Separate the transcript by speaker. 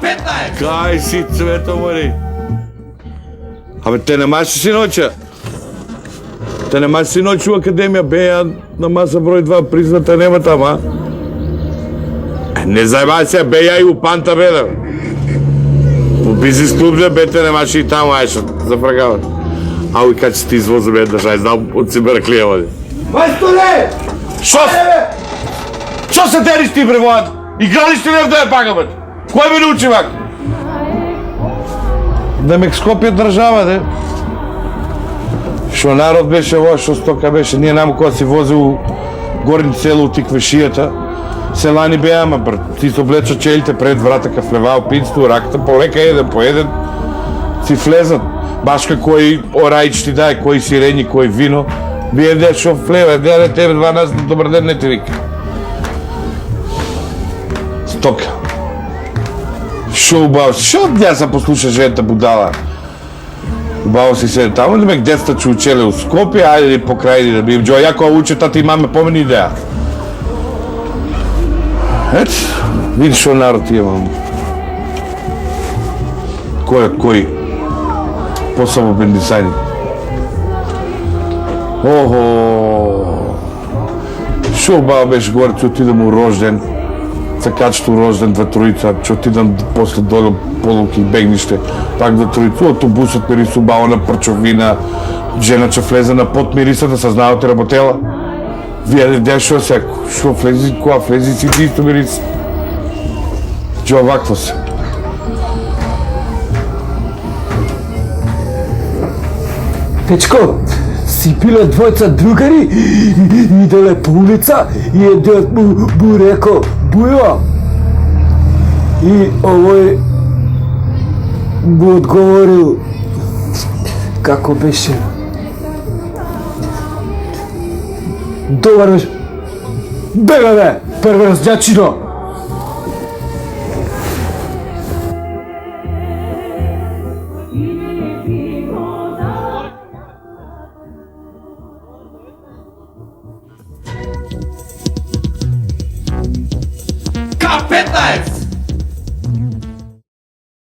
Speaker 1: K15!
Speaker 2: Kaj si Cveto mori? Абе, те немаш синоќа? Те немаш синоќа у Академија, беја на маса број 2, призната нема тама, а? Не зајбај се, беја и у Панта беда. У бизнес клуб бе, те немаш и таму, ајшо, зафрагават. Ау, и кај че ти извозим еднаш, ај знам, од Сибираклија води.
Speaker 1: Мајсторе!
Speaker 2: Шо се териш ти, бре, млад? Игралиш ти не вдоја пака, бе? Кој ме научи, вак? Да ме Скопје држава, де. Шо народ беше во, шо стока беше, ние наму кога си возил горни село у Тиквешијата, селани беа, ама брат, ти со облечо челите пред врата, ка влевао пинцето, раката, полека еден по еден, си влезат. Баш кој орајч ти дај, кој сирени, кој вино, вие де шо влева, де тебе 12, добар ден не ти вика. Стока. Шо убаво си, шо ја се послуша жената будала? Убаво си седе таму, или мек детста че учеле у Скопје, ајде по крај да би джо, ја кога уче тати и маме помени идеја. Ет, види шо народ имам. Кој пособен дизајн. Охо! Шо убаво беше горе, че отидам у рожден, цакачето рожден, 2-3, че отидам после долу полуки и бегниште, пак 2-3, автобусот мирису убаво на прчовина, жена че влезе на под мирисата, сазнаоте работела. Вие де шо секо, шо влези, која влези си ти исто мирис. Че овакво се.
Speaker 3: Печко, си биле двојца другари, иделе по улица и едниот му реко бујва. И овој му одговорил како беше. Добар беше. Бе, перверс ѓачино.
Speaker 1: K15!